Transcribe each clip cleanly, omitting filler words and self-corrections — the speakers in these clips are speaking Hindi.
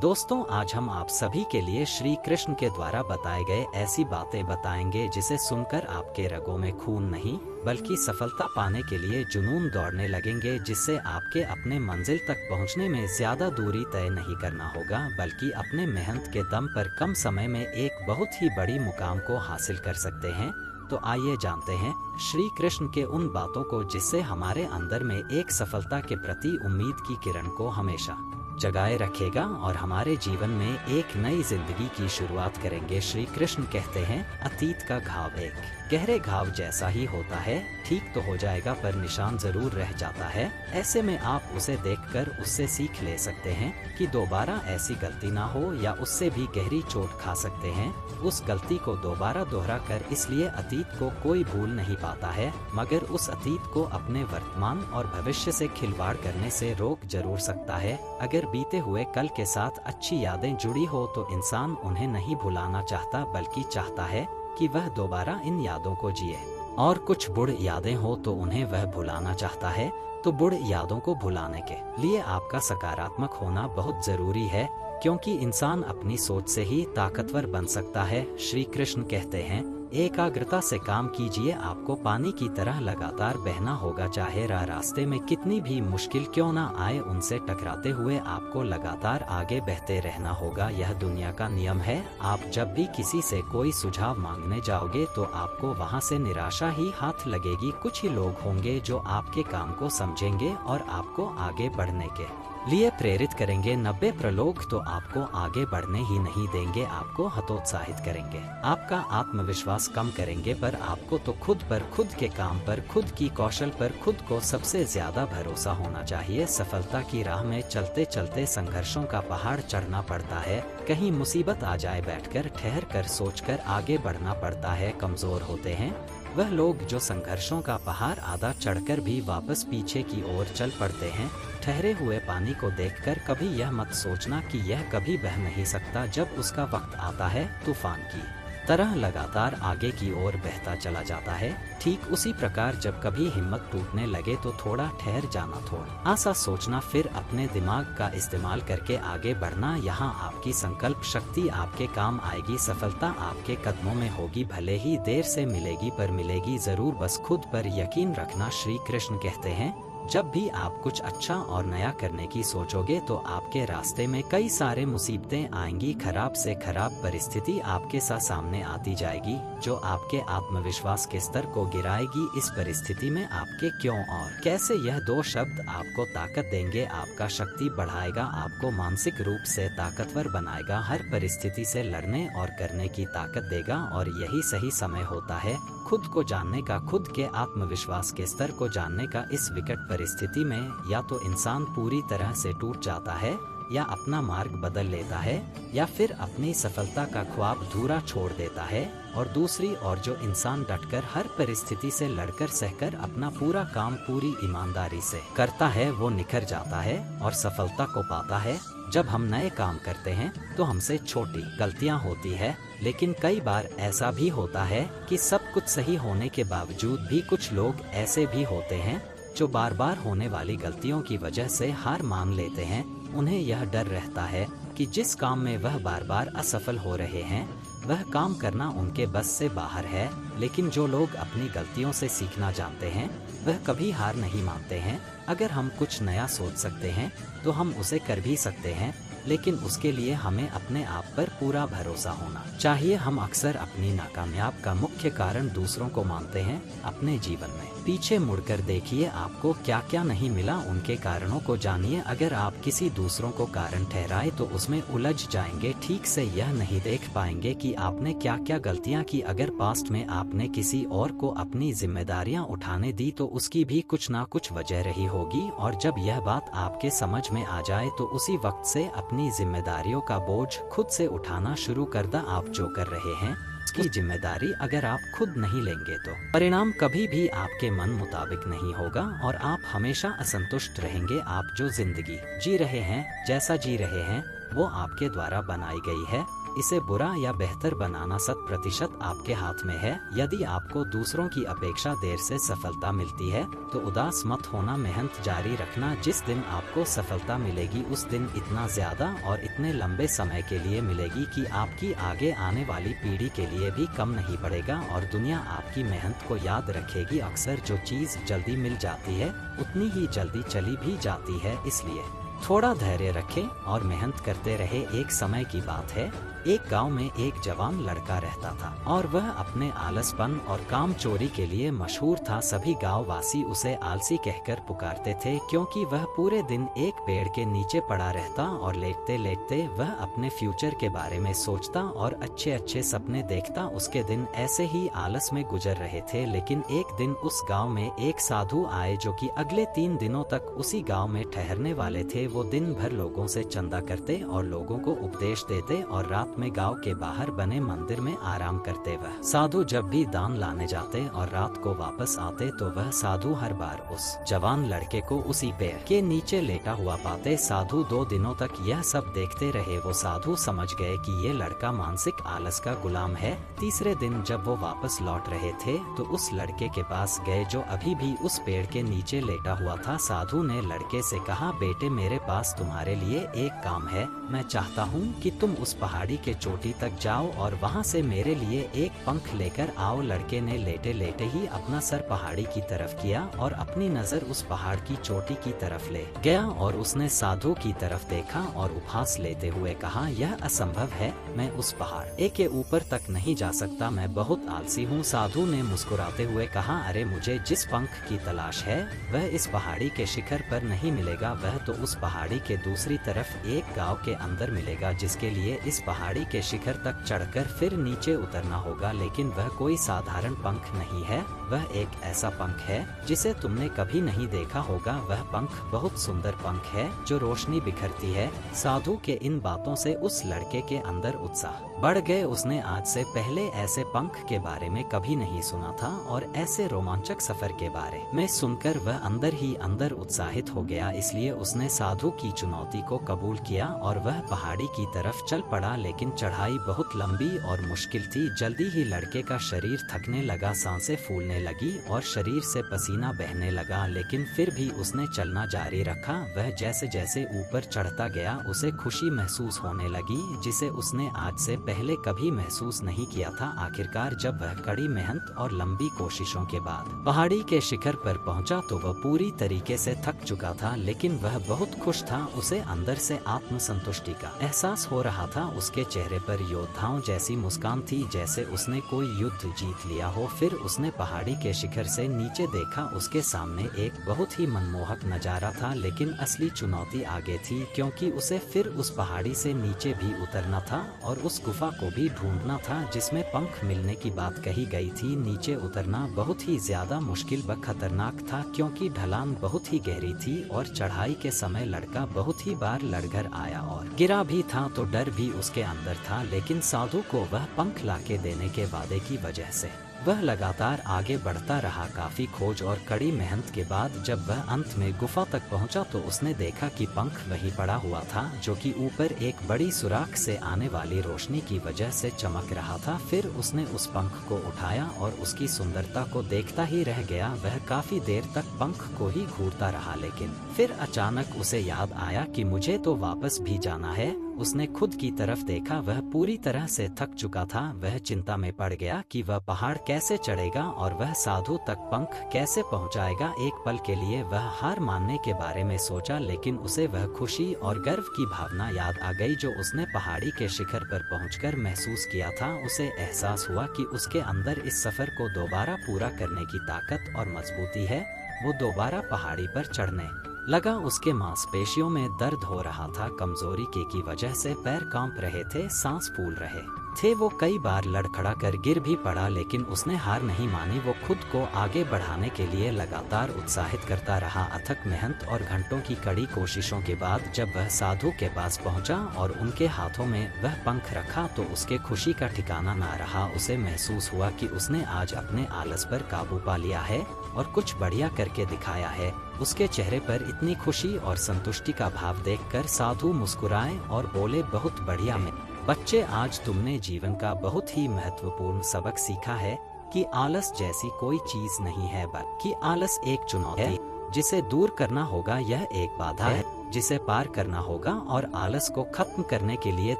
दोस्तों, आज हम आप सभी के लिए श्री कृष्ण के द्वारा बताए गए ऐसी बातें बताएंगे जिसे सुनकर आपके रगों में खून नहीं बल्कि सफलता पाने के लिए जुनून दौड़ने लगेंगे, जिससे आपके अपने मंजिल तक पहुंचने में ज्यादा दूरी तय नहीं करना होगा बल्कि अपने मेहनत के दम पर कम समय में एक बहुत ही बड़ी मुकाम को हासिल कर सकते हैं। तो आइए जानते हैं श्री कृष्ण के उन बातों को जिससे हमारे अंदर में एक सफलता के प्रति उम्मीद की किरण को हमेशा जगाए रखेगा और हमारे जीवन में एक नई जिंदगी की शुरुआत करेंगे। श्री कृष्ण कहते हैं, अतीत का घाव एक गहरे घाव जैसा ही होता है, ठीक तो हो जाएगा पर निशान जरूर रह जाता है। ऐसे में आप उसे देखकर उससे सीख ले सकते हैं कि दोबारा ऐसी गलती ना हो, या उससे भी गहरी चोट खा सकते हैं। उस गलती को दोबारा दोहरा कर, इसलिए अतीत को कोई भूल नहीं पाता है, मगर उस अतीत को अपने वर्तमान और भविष्य से खिलवाड़ करने से रोक जरूर सकता है। अगर बीते हुए कल के साथ अच्छी यादें जुड़ी हो तो इंसान उन्हें नहीं भुलाना चाहता बल्कि चाहता है कि वह दोबारा इन यादों को जिए। और कुछ बुरी यादें हो तो उन्हें वह भुलाना चाहता है। तो बुरी यादों को भुलाने के लिए आपका सकारात्मक होना बहुत जरूरी है, क्योंकि इंसान अपनी सोच से ही ताकतवर बन सकता है। श्री कृष्ण कहते हैं, एकाग्रता से काम कीजिए, आपको पानी की तरह लगातार बहना होगा। चाहे रास्ते में कितनी भी मुश्किल क्यों ना आए, उनसे टकराते हुए आपको लगातार आगे बहते रहना होगा। यह दुनिया का नियम है। आप जब भी किसी से कोई सुझाव मांगने जाओगे तो आपको वहां से निराशा ही हाथ लगेगी। कुछ ही लोग होंगे जो आपके काम को समझेंगे और आपको आगे बढ़ने के लिए प्रेरित करेंगे। 90% लोग तो आपको आगे बढ़ने ही नहीं देंगे, आपको हतोत्साहित करेंगे, आपका आत्मविश्वास कम करेंगे। पर आपको तो खुद पर, खुद के काम पर, खुद की कौशल पर, खुद को सबसे ज्यादा भरोसा होना चाहिए। सफलता की राह में चलते चलते संघर्षों का पहाड़ चढ़ना पड़ता है। कहीं मुसीबत आ जाए, बैठकर ठहर कर सोचकर आगे बढ़ना पड़ता है। कमजोर होते हैं वह लोग जो संघर्षों का पहाड़ आधा चढ़कर भी वापस पीछे की ओर चल पड़ते हैं। ठहरे हुए पानी को देखकर कभी यह मत सोचना कि यह कभी बह नहीं सकता। जब उसका वक्त आता है, तूफान की तरह लगातार आगे की ओर बहता चला जाता है। ठीक उसी प्रकार जब कभी हिम्मत टूटने लगे तो थोड़ा ठहर जाना, थोड़ा आसा सोचना, फिर अपने दिमाग का इस्तेमाल करके आगे बढ़ना। यहाँ आपकी संकल्प शक्ति आपके काम आएगी। सफलता आपके कदमों में होगी, भले ही देर से मिलेगी पर मिलेगी जरूर। बस खुद पर यकीन रखना। श्री कृष्ण कहते हैं, जब भी आप कुछ अच्छा और नया करने की सोचोगे तो आपके रास्ते में कई सारे मुसीबतें आएंगी। खराब से खराब परिस्थिति आपके साथ सामने आती जाएगी, जो आपके आत्मविश्वास के स्तर को गिराएगी। इस परिस्थिति में आपके क्यों और कैसे, यह दो शब्द आपको ताकत देंगे, आपका शक्ति बढ़ाएगा, आपको मानसिक रूप से ताकतवर बनाएगा, हर परिस्थिति से लड़ने और करने की ताकत देगा। और यही सही समय होता है खुद को जानने का, खुद के आत्मविश्वास के स्तर को जानने का। इस विकट परिस्थिति में या तो इंसान पूरी तरह से टूट जाता है, या अपना मार्ग बदल लेता है, या फिर अपनी सफलता का ख्वाब अधूरा छोड़ देता है। और दूसरी ओर जो इंसान डटकर हर परिस्थिति से लड़कर सहकर अपना पूरा काम पूरी ईमानदारी से करता है, वो निखर जाता है और सफलता को पाता है। जब हम नए काम करते हैं तो हमसे छोटी गलतियां होती है, लेकिन कई बार ऐसा भी होता है कि सब कुछ सही होने के बावजूद भी कुछ लोग ऐसे भी होते हैं जो बार बार होने वाली गलतियों की वजह से हार मान लेते हैं। उन्हें यह डर रहता है कि जिस काम में वह बार बार असफल हो रहे हैं, वह काम करना उनके बस से बाहर है। लेकिन जो लोग अपनी गलतियों से सीखना जानते हैं, वह कभी हार नहीं मानते हैं। अगर हम कुछ नया सोच सकते हैं तो हम उसे कर भी सकते हैं, लेकिन उसके लिए हमें अपने आप पर पूरा भरोसा होना चाहिए। हम अक्सर अपनी नाकामयाब का मुख्य कारण दूसरों को मानते हैं। अपने जीवन में पीछे मुड़कर देखिए, आपको क्या क्या नहीं मिला, उनके कारणों को जानिए। अगर आप किसी दूसरों को कारण ठहराए तो उसमें उलझ जाएंगे, ठीक से यह नहीं देख पाएंगे कि आपने क्या क्या गलतियां की। अगर पास्ट में आपने किसी और को अपनी जिम्मेदारियां उठाने दी तो उसकी भी कुछ ना कुछ वजह रही होगी, और जब यह बात आपके समझ में आ जाए तो उसी वक्त से अपनी जिम्मेदारियों का बोझ खुद से उठाना शुरू कर दें। आप जो कर रहे हैं उसकी जिम्मेदारी अगर आप खुद नहीं लेंगे तो परिणाम कभी भी आपके मन मुताबिक नहीं होगा और आप हमेशा असंतुष्ट रहेंगे। आप जो जिंदगी जी रहे हैं, जैसा जी रहे हैं, वो आपके द्वारा बनाई गई है। इसे बुरा या बेहतर बनाना 100% आपके हाथ में है। यदि आपको दूसरों की अपेक्षा देर से सफलता मिलती है तो उदास मत होना, मेहनत जारी रखना। जिस दिन आपको सफलता मिलेगी उस दिन इतना ज्यादा और इतने लंबे समय के लिए मिलेगी कि आपकी आगे आने वाली पीढ़ी के लिए भी कम नहीं पड़ेगा और दुनिया आपकी मेहनत को याद रखेगी। अक्सर जो चीज जल्दी मिल जाती है उतनी ही जल्दी चली भी जाती है, इसलिए थोड़ा धैर्य रखें और मेहनत करते रहे। एक समय की बात है, एक गांव में एक जवान लड़का रहता था और वह अपने आलसपन और काम चोरी के लिए मशहूर था। सभी गांव वासी उसे आलसी कहकर पुकारते थे क्योंकि वह पूरे दिन एक पेड़ के नीचे पड़ा रहता और लेटते लेटते वह अपने फ्यूचर के बारे में सोचता और अच्छे अच्छे सपने देखता। उसके दिन ऐसे ही आलस में गुजर रहे थे, लेकिन एक दिन उस गाँव में एक साधु आए जो कि अगले 3 दिनों तक उसी गाँव में ठहरने वाले थे। वो दिन भर लोगों से चंदा करते और लोगों को उपदेश देते और रात में गांव के बाहर बने मंदिर में आराम करते। वह साधु जब भी दान लाने जाते और रात को वापस आते तो वह साधु हर बार उस जवान लड़के को उसी पेड़ के नीचे लेटा हुआ पाते। साधु 2 दिनों तक यह सब देखते रहे। वो साधु समझ गए कि ये लड़का मानसिक आलस का गुलाम है। तीसरे दिन जब वो वापस लौट रहे थे तो उस लड़के के पास गए जो अभी भी उस पेड़ के नीचे लेटा हुआ था। साधु ने लड़के से कहा, बेटे मेरे पास तुम्हारे लिए एक काम है। मैं चाहता हूँ कि तुम उस पहाड़ी के चोटी तक जाओ और वहाँ से मेरे लिए एक पंख लेकर आओ। लड़के ने लेटे लेटे ही अपना सर पहाड़ी की तरफ किया और अपनी नजर उस पहाड़ की चोटी की तरफ ले गया और उसने साधु की तरफ देखा और उपहास लेते हुए कहा, यह असंभव है, मैं उस पहाड़ के ऊपर तक नहीं जा सकता, मैं बहुत आलसी हूँ। साधु ने मुस्कुराते हुए कहा, अरे मुझे जिस पंख की तलाश है वह इस पहाड़ी के शिखर पर नहीं मिलेगा, वह तो उस पहाड़ी के दूसरी तरफ एक गाँव के अंदर मिलेगा, जिसके लिए इस पहाड़ी के शिखर तक चढ़कर फिर नीचे उतरना होगा। लेकिन वह कोई साधारण पंख नहीं है, वह एक ऐसा पंख है जिसे तुमने कभी नहीं देखा होगा। वह पंख बहुत सुंदर पंख है जो रोशनी बिखरती है। साधु के इन बातों से उस लड़के के अंदर उत्साह बढ़ गए। उसने आज से पहले ऐसे पंख के बारे में कभी नहीं सुना था और ऐसे रोमांचक सफर के बारे में सुनकर वह अंदर ही अंदर उत्साहित हो गया। इसलिए उसने साधु की चुनौती को कबूल किया और वह पहाड़ी की तरफ चल पड़ा। लेकिन चढ़ाई बहुत लंबी और मुश्किल थी। जल्दी ही लड़के का शरीर थकने लगा, सांसें फूलने लगी और शरीर से पसीना बहने लगा, लेकिन फिर भी उसने चलना जारी रखा। वह जैसे जैसे ऊपर चढ़ता गया उसे खुशी महसूस होने लगी जिसे उसने आज से पहले कभी महसूस नहीं किया था। आखिरकार जब वह कड़ी मेहनत और लंबी कोशिशों के बाद पहाड़ी के शिखर पर पहुंचा तो वह पूरी तरीके से थक चुका था, लेकिन वह बहुत खुश था। उसे अंदर से आत्मसंतुष्टि का एहसास हो रहा था। उसके चेहरे पर योद्धाओं जैसी मुस्कान थी, जैसे उसने कोई युद्ध जीत लिया हो। फिर उसने पहाड़ी के शिखर से नीचे देखा। उसके सामने एक बहुत ही मनमोहक नजारा था, लेकिन असली चुनौती आगे थी, क्योंकि उसे फिर उस पहाड़ी से नीचे भी उतरना था और उस गुफा को भी ढूंढना था जिसमें पंख मिलने की बात कही गई थी। नीचे उतरना बहुत ही ज्यादा मुश्किल व खतरनाक था, क्योंकि ढलान बहुत ही गहरी थी और चढ़ाई के समय लड़का बहुत ही बार लड़कर आया और गिरा भी था, तो डर भी उसके अंदर था। लेकिन साधु को वह पंख लाके देने के वादे की वजह से वह लगातार आगे बढ़ता रहा। काफी खोज और कड़ी मेहनत के बाद जब वह अंत में गुफा तक पहुंचा तो उसने देखा कि पंख वहीं पड़ा हुआ था, जो कि ऊपर एक बड़ी सुराख से आने वाली रोशनी की वजह से चमक रहा था। फिर उसने उस पंख को उठाया और उसकी सुंदरता को देखता ही रह गया। वह काफी देर तक पंख को ही घूरता रहा, लेकिन फिर अचानक उसे याद आया कि मुझे तो वापस भी जाना है। उसने खुद की तरफ देखा, वह पूरी तरह से थक चुका था। वह चिंता में पड़ गया कि वह पहाड़ कैसे चढ़ेगा और वह साधु तक पंख कैसे पहुंचाएगा। एक पल के लिए वह हार मानने के बारे में सोचा, लेकिन उसे वह खुशी और गर्व की भावना याद आ गई जो उसने पहाड़ी के शिखर पर पहुंचकर महसूस किया था। उसे एहसास हुआ कि उसके अंदर इस सफर को दोबारा पूरा करने की ताकत और मजबूती है। वो दोबारा पहाड़ी पर चढ़ने लगा। उसके मांसपेशियों में दर्द हो रहा था, कमजोरी की वजह से पैर कांप रहे थे, सांस फूल रहे थे। वो कई बार लड़खड़ा कर गिर भी पड़ा, लेकिन उसने हार नहीं मानी। वो खुद को आगे बढ़ाने के लिए लगातार उत्साहित करता रहा। अथक मेहनत और घंटों की कड़ी कोशिशों के बाद जब वह साधु के पास पहुंचा और उनके हाथों में वह पंख रखा तो उसके खुशी का ठिकाना ना रहा। उसे महसूस हुआ कि उसने आज अपने आलस पर काबू पा लिया है और कुछ बढ़िया करके दिखाया है। उसके चेहरे पर इतनी खुशी और संतुष्टि का भाव देखकर साधु मुस्कुराए और बोले, बहुत बढ़िया। बच्चे, आज तुमने जीवन का बहुत ही महत्वपूर्ण सबक सीखा है कि आलस जैसी कोई चीज नहीं है, बल्कि आलस एक चुनौती है जिसे दूर करना होगा। यह एक बाधा है जिसे पार करना होगा और आलस को खत्म करने के लिए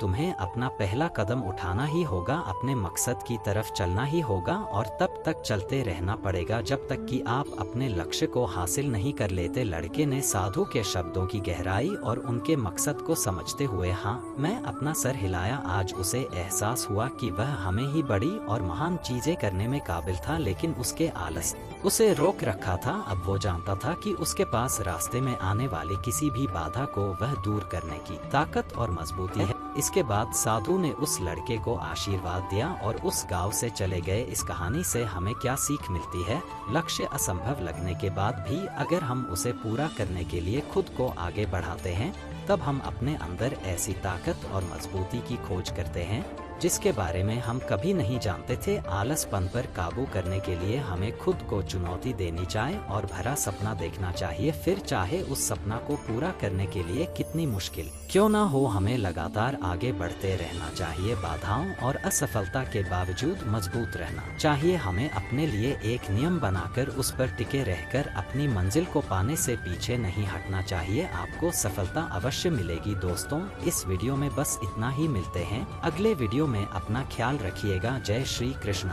तुम्हें अपना पहला कदम उठाना ही होगा, अपने मकसद की तरफ चलना ही होगा और तब तक चलते रहना पड़ेगा जब तक कि आप अपने लक्ष्य को हासिल नहीं कर लेते। लड़के ने साधु के शब्दों की गहराई और उनके मकसद को समझते हुए हाँ मैं अपना सर हिलाया। आज उसे एहसास हुआ कि वह हमें ही बड़ी और महान चीजें करने में काबिल था, लेकिन उसके आलस उसे रोक रखा था। अब वो जानता था कि उसके पास रास्ते में आने वाली किसी भी बाधा को वह दूर करने की ताकत और मजबूती है। इसके बाद साधु ने उस लड़के को आशीर्वाद दिया और उस गांव से चले गए। इस कहानी से हमें क्या सीख मिलती है? लक्ष्य असंभव लगने के बाद भी अगर हम उसे पूरा करने के लिए खुद को आगे बढ़ाते हैं, तब हम अपने अंदर ऐसी ताकत और मजबूती की खोज करते हैं जिसके बारे में हम कभी नहीं जानते थे। आलसपन पर काबू करने के लिए हमें खुद को चुनौती देनी चाहिए और भरा सपना देखना चाहिए, फिर चाहे उस सपना को पूरा करने के लिए कितनी मुश्किल क्यों ना हो, हमें लगातार आगे बढ़ते रहना चाहिए। बाधाओं और असफलता के बावजूद मजबूत रहना चाहिए। हमें अपने लिए एक नियम बनाकर उस पर टिके रहकर अपनी मंजिल को पाने से पीछे नहीं हटना चाहिए। आपको सफलता अवश्य मिलेगी। दोस्तों, इस वीडियो में बस इतना ही। मिलते हैं अगले वीडियो में। अपना ख्याल रखिएगा। जय श्री कृष्ण।